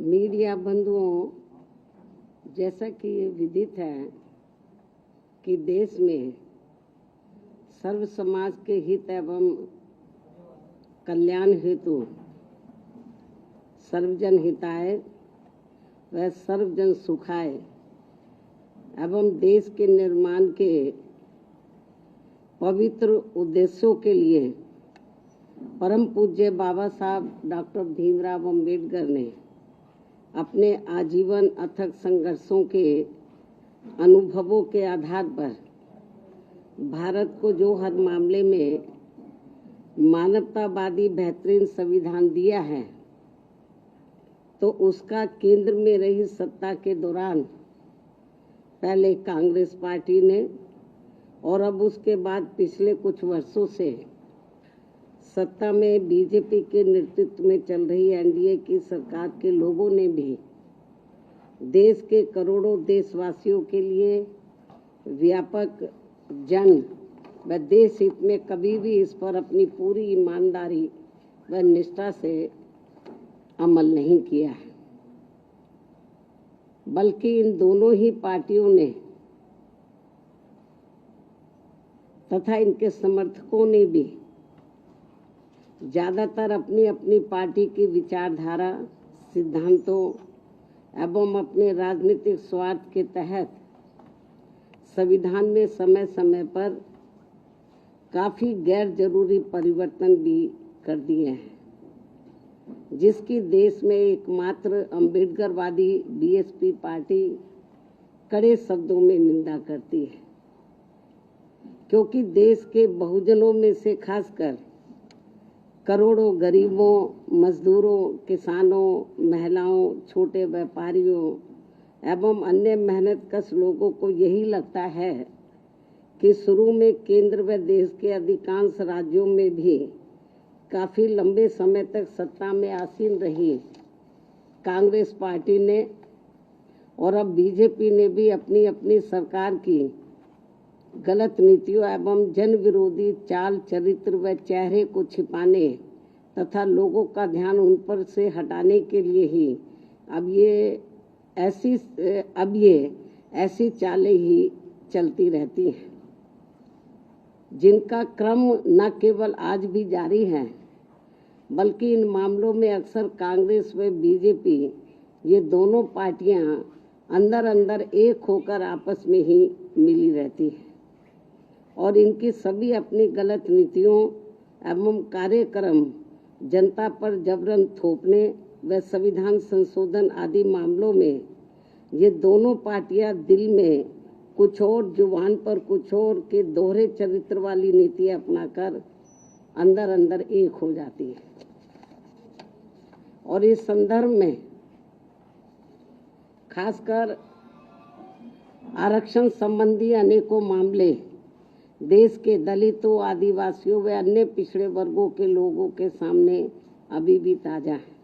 Media बंधुओं, जैसा कि ये विदित है कि देश में सर्व समाज के हित एवं कल्याण हेतु सर्वजन हिताय व सर्वजन सुखाय एवं देश के निर्माण के पवित्र उद्देश्यों के लिए परम पूज्य बाबा साहब डॉक्टर भीमराव अम्बेडकर ने अपने आजीवन अथक संघर्षों के अनुभवों के आधार पर भारत को जो हर मामले में मानवतावादी बेहतरीन संविधान दिया है, तो उसका केंद्र में रही सत्ता के दौरान पहले कांग्रेस पार्टी ने और अब उसके बाद पिछले कुछ वर्षों से सत्ता में बीजेपी के नेतृत्व में चल रही एनडीए की सरकार के लोगों ने भी देश के करोड़ों देशवासियों के लिए व्यापक जन व देश हित में कभी भी इस पर अपनी पूरी ईमानदारी व निष्ठा से अमल नहीं किया है, बल्कि इन दोनों ही पार्टियों ने तथा इनके समर्थकों ने भी ज़्यादातर अपनी अपनी पार्टी की विचारधारा, सिद्धांतों एवं अपने राजनीतिक स्वार्थ के तहत संविधान में समय समय पर काफ़ी गैर जरूरी परिवर्तन भी कर दिए हैं, जिसकी देश में एकमात्र अम्बेडकरवादी बीएसपी पार्टी कड़े शब्दों में निंदा करती है, क्योंकि देश के बहुजनों में से खासकर करोड़ों गरीबों, मजदूरों, किसानों, महिलाओं, छोटे व्यापारियों एवं अन्य मेहनतकश लोगों को यही लगता है कि शुरू में केंद्र व देश के अधिकांश राज्यों में भी काफ़ी लंबे समय तक सत्ता में आसीन रही कांग्रेस पार्टी ने और अब बीजेपी ने भी अपनी अपनी सरकार की गलत नीतियों एवं जन विरोधी चाल चरित्र व चेहरे को छिपाने तथा लोगों का ध्यान उन पर से हटाने के लिए ही अब ये ऐसी चालें ही चलती रहती हैं, जिनका क्रम न केवल आज भी जारी है, बल्कि इन मामलों में अक्सर कांग्रेस व बीजेपी ये दोनों पार्टियां अंदर अंदर एक होकर आपस में ही मिली रहती हैं और इनकी सभी अपनी गलत नीतियों एवं कार्यक्रम जनता पर जबरन थोपने व संविधान संशोधन आदि मामलों में ये दोनों पार्टियां दिल में कुछ और, जुबान पर कुछ और के दोहरे चरित्र वाली नीति अपनाकर अंदर अंदर एक हो जाती है। और इस संदर्भ में खासकर आरक्षण संबंधी अनेकों मामले देश के दलितों, आदिवासियों व अन्य पिछड़े वर्गों के लोगों के सामने अभी भी ताजा है,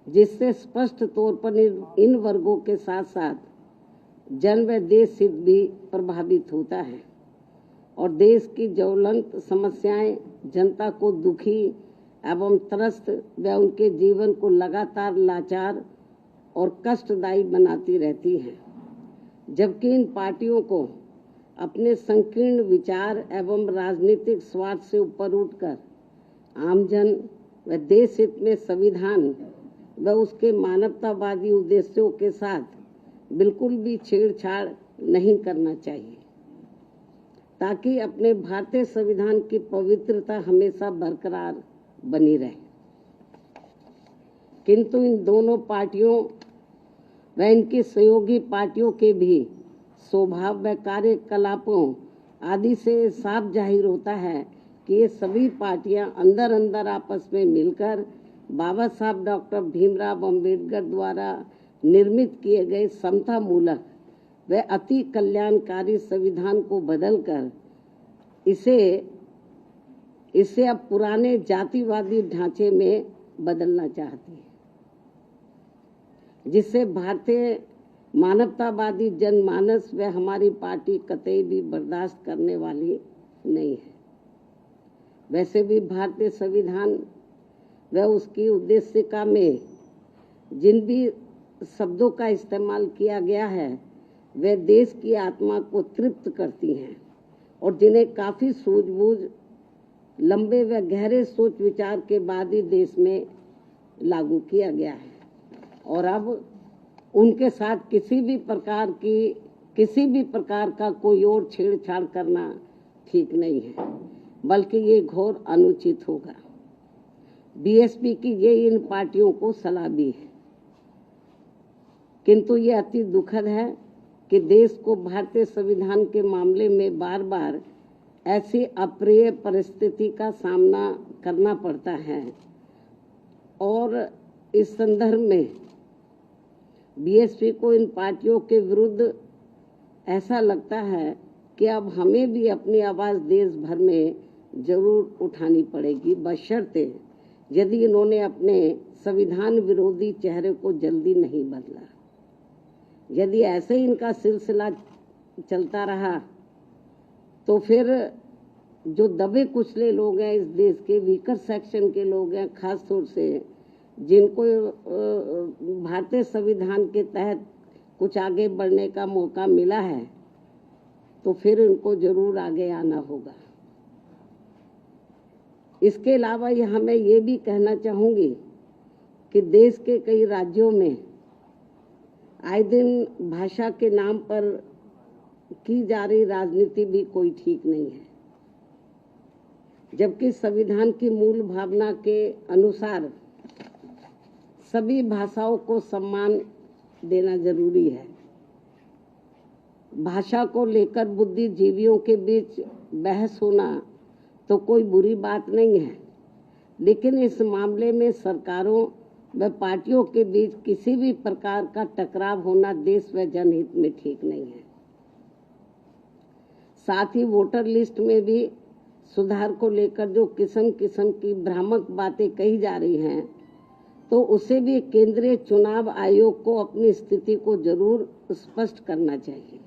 जिससे स्पष्ट तौर पर इन वर्गों के साथ साथ जन व देश हित भी प्रभावित होता है और देश की ज्वलंत समस्याएं जनता को दुखी एवं त्रस्त व उनके जीवन को लगातार लाचार और कष्टदायी बनाती रहती हैं, जबकि इन पार्टियों को अपने संकीर्ण विचार एवं राजनीतिक स्वार्थ से ऊपर उठकर आमजन व देश हित में संविधान व उसके मानवतावादी उद्देश्यों के साथ बिल्कुल भी छेड़छाड़ नहीं करना चाहिए, ताकि अपने भारतीय संविधान की पवित्रता हमेशा बरकरार बनी रहे। किंतु इन दोनों पार्टियों व इनकी सहयोगी पार्टियों के भी स्वभाव व कार्यकलापों आदि से साफ जाहिर होता है कि ये सभी पार्टियां अंदर अंदर आपस में मिलकर बाबा साहब डॉक्टर भीमराव अम्बेडकर द्वारा निर्मित किए गए समता मूलक व अति कल्याणकारी संविधान को बदलकर इसे अब पुराने जातिवादी ढांचे में बदलना चाहती है, जिससे भारतीय मानवतावादी जनमानस व हमारी पार्टी कतई भी बर्दाश्त करने वाली नहीं है। वैसे भी भारतीय संविधान व उसकी उद्देशिका में जिन भी शब्दों का इस्तेमाल किया गया है वे देश की आत्मा को तृप्त करती हैं और जिन्हें काफ़ी सूझबूझ, लंबे व गहरे सोच विचार के बाद ही देश में लागू किया गया है। और अब उनके साथ किसी भी प्रकार का कोई और छेड़छाड़ करना ठीक नहीं है, बल्कि ये घोर अनुचित होगा। बीएसपी की ये इन पार्टियों को सलाह भी है, किंतु ये अति दुखद है कि देश को भारतीय संविधान के मामले में बार बार ऐसी अप्रिय परिस्थिति का सामना करना पड़ता है। और इस संदर्भ में बीएसपी को इन पार्टियों के विरुद्ध ऐसा लगता है कि अब हमें भी अपनी आवाज़ देश भर में जरूर उठानी पड़ेगी, बशर्ते यदि इन्होंने अपने संविधान विरोधी चेहरे को जल्दी नहीं बदला। यदि ऐसे ही इनका सिलसिला चलता रहा तो फिर जो दबे कुचले लोग हैं, इस देश के वीकर सेक्शन के लोग हैं, खास तौर से जिनको भारतीय संविधान के तहत कुछ आगे बढ़ने का मौका मिला है, तो फिर उनको जरूर आगे आना होगा। इसके अलावा मैं ये भी कहना चाहूँगी कि देश के कई राज्यों में आए दिन भाषा के नाम पर की जा रही राजनीति भी कोई ठीक नहीं है, जबकि संविधान की मूल भावना के अनुसार सभी भाषाओं को सम्मान देना जरूरी है। भाषा को लेकर बुद्धिजीवियों के बीच बहस होना तो कोई बुरी बात नहीं है, लेकिन इस मामले में सरकारों व पार्टियों के बीच किसी भी प्रकार का टकराव होना देश व जनहित में ठीक नहीं है। साथ ही वोटर लिस्ट में भी सुधार को लेकर जो किस्म किस्म की भ्रामक बातें कही जा रही हैं, तो उसे भी केंद्रीय चुनाव आयोग को अपनी स्थिति को जरूर स्पष्ट करना चाहिए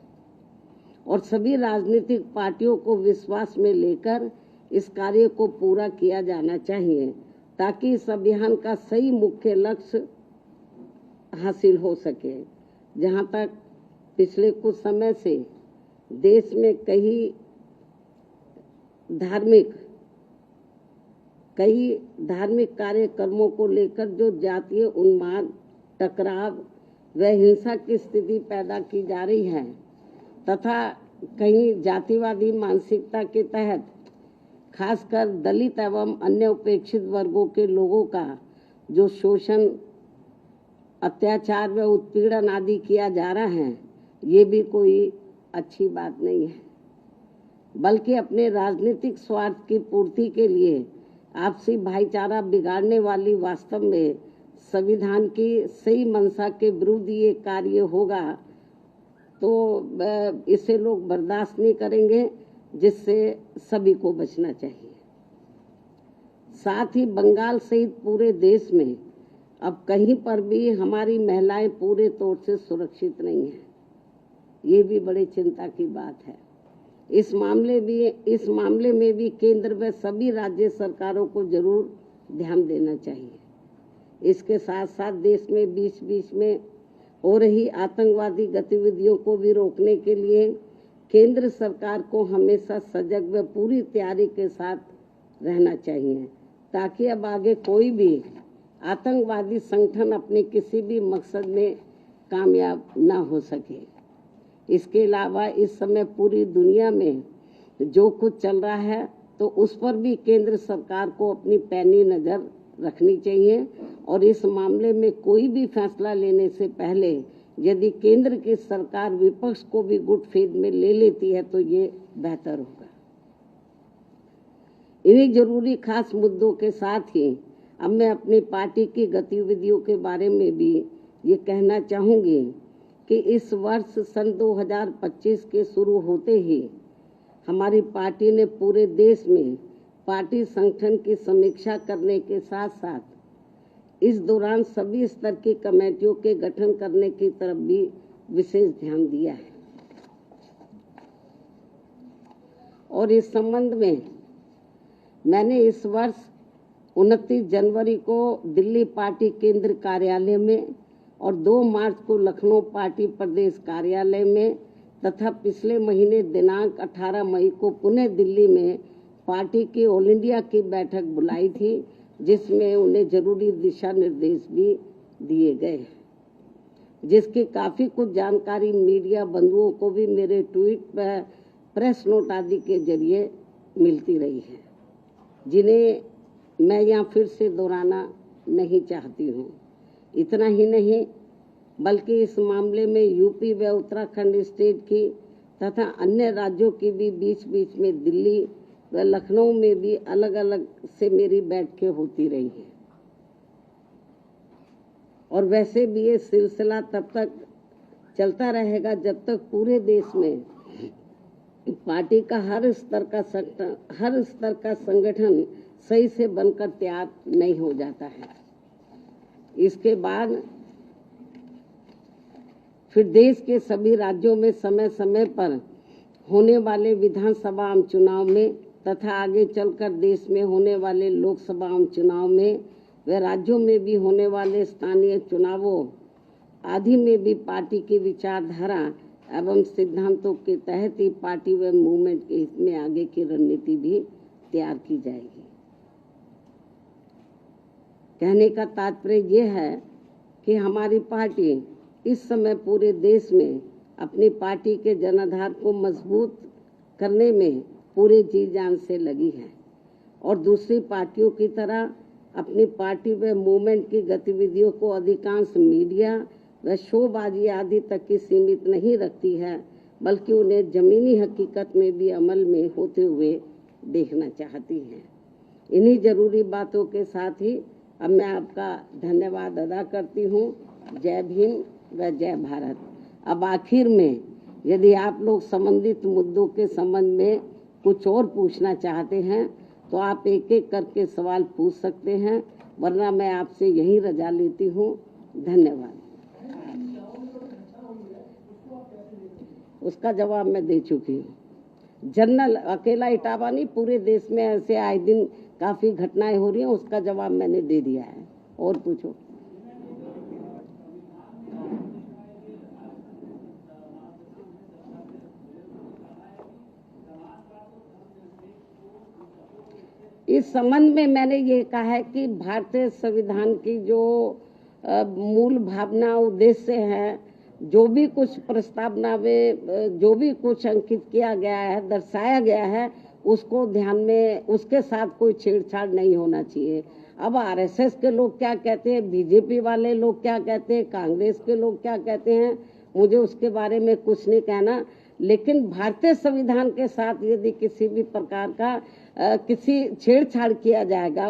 और सभी राजनीतिक पार्टियों को विश्वास में लेकर इस कार्य को पूरा किया जाना चाहिए, ताकि इस अभियान का सही मुख्य लक्ष्य हासिल हो सके। जहां तक पिछले कुछ समय से देश में कई धार्मिक कार्यक्रमों को लेकर जो जातीय उन्माद, टकराव व हिंसा की स्थिति पैदा की जा रही है तथा कहीं जातिवादी मानसिकता के तहत खासकर दलित एवं अन्य उपेक्षित वर्गों के लोगों का जो शोषण, अत्याचार व उत्पीड़न आदि किया जा रहा है, ये भी कोई अच्छी बात नहीं है, बल्कि अपने राजनीतिक स्वार्थ की पूर्ति के लिए आपसी भाईचारा बिगाड़ने वाली वास्तव में संविधान की सही मंशा के विरुद्ध ये कार्य होगा, तो इसे लोग बर्दाश्त नहीं करेंगे, जिससे सभी को बचना चाहिए। साथ ही बंगाल सहित पूरे देश में अब कहीं पर भी हमारी महिलाएं पूरे तौर से सुरक्षित नहीं हैं, ये भी बड़ी चिंता की बात है। इस मामले में भी केंद्र व सभी राज्य सरकारों को जरूर ध्यान देना चाहिए। इसके साथ साथ देश में बीच बीच में हो रही आतंकवादी गतिविधियों को भी रोकने के लिए केंद्र सरकार को हमेशा सजग व पूरी तैयारी के साथ रहना चाहिए, ताकि अब आगे कोई भी आतंकवादी संगठन अपने किसी भी मकसद में कामयाब ना हो सके। इसके अलावा इस समय पूरी दुनिया में जो कुछ चल रहा है, तो उस पर भी केंद्र सरकार को अपनी पैनी नज़र रखनी चाहिए और इस मामले में कोई भी फैसला लेने से पहले यदि केंद्र की सरकार विपक्ष को भी गुड फेथ में ले लेती है तो ये बेहतर होगा। इन्हीं जरूरी खास मुद्दों के साथ ही अब मैं अपनी पार्टी की गतिविधियों के बारे में भी ये कहना चाहूँगी कि इस वर्ष सन 2025 के शुरू होते ही हमारी पार्टी ने पूरे देश में पार्टी संगठन की समीक्षा करने के साथ साथ इस दौरान सभी स्तर की कमेटियों के गठन करने की तरफ भी विशेष ध्यान दिया है। और इस संबंध में मैंने इस वर्ष 29 जनवरी को दिल्ली पार्टी केंद्र कार्यालय में और 2 मार्च को लखनऊ पार्टी प्रदेश कार्यालय में तथा पिछले महीने दिनांक 18 मई को पुणे दिल्ली में पार्टी की ऑल इंडिया की बैठक बुलाई थी, जिसमें उन्हें जरूरी दिशा निर्देश भी दिए गए, जिसकी काफ़ी कुछ जानकारी मीडिया बंधुओं को भी मेरे ट्वीट पर, प्रेस नोट आदि के जरिए मिलती रही है, जिन्हें मैं यहाँ फिर से दोहराना नहीं चाहती हूँ। इतना ही नहीं बल्कि इस मामले में यूपी व उत्तराखंड स्टेट की तथा अन्य राज्यों की भी बीच बीच में दिल्ली व लखनऊ में भी अलग अलग से मेरी बैठकें होती रही हैं। और वैसे भी ये सिलसिला तब तक चलता रहेगा जब तक पूरे देश में पार्टी का हर स्तर का संगठन सही से बनकर तैयार नहीं हो जाता है। इसके बाद फिर देश के सभी राज्यों में समय समय पर होने वाले विधानसभा चुनाव में तथा आगे चलकर देश में होने वाले लोकसभा चुनाव में व राज्यों में भी होने वाले स्थानीय चुनावों आदि में भी पार्टी की विचारधारा एवं सिद्धांतों के तहत ही पार्टी व मूवमेंट के हित में आगे की रणनीति भी तैयार की जाएगी। कहने का तात्पर्य ये है कि हमारी पार्टी इस समय पूरे देश में अपनी पार्टी के जनाधार को मजबूत करने में पूरे जी जान से लगी है और दूसरी पार्टियों की तरह अपनी पार्टी व मूवमेंट की गतिविधियों को अधिकांश मीडिया व शोबाजी आदि तक की सीमित नहीं रखती है, बल्कि उन्हें जमीनी हकीकत में भी अमल में होते हुए देखना चाहती है। इन्हीं जरूरी बातों के साथ ही अब मैं आपका धन्यवाद अदा करती हूँ। जय भीम व जय भारत। अब आखिर में यदि आप लोग संबंधित मुद्दों के संबंध में कुछ और पूछना चाहते हैं तो आप एक एक करके सवाल पूछ सकते हैं, वरना मैं आपसे यहीं रजा लेती हूँ। धन्यवाद। उसका जवाब मैं दे चुकी हूँ। जनरल अकेला इटावा नहीं, पूरे देश में ऐसे आए दिन काफ़ी घटनाएं हो रही हैं, उसका जवाब मैंने दे दिया है। और पूछो। इस संबंध में मैंने ये कहा है कि भारतीय संविधान की जो मूल भावना उद्देश्य है, जो भी कुछ प्रस्तावना में जो भी कुछ अंकित किया गया है, दर्शाया गया है, उसको ध्यान में, उसके साथ कोई छेड़छाड़ नहीं होना चाहिए। अब आरएसएस के लोग क्या कहते हैं, बीजेपी वाले लोग क्या कहते हैं, कांग्रेस के लोग क्या कहते हैं, मुझे उसके बारे में कुछ नहीं कहना। लेकिन भारतीय संविधान के साथ यदि किसी भी प्रकार का किसी छेड़छाड़ किया जाएगा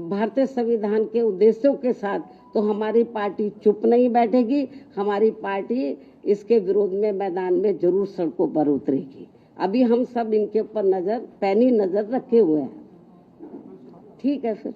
भारतीय संविधान के उद्देश्यों के साथ, तो हमारी पार्टी चुप नहीं बैठेगी। हमारी पार्टी इसके विरोध में मैदान में जरूर सड़कों पर उतरेगी। अभी हम सब इनके ऊपर पैनी नजर रखे हुए हैं। ठीक है फिर।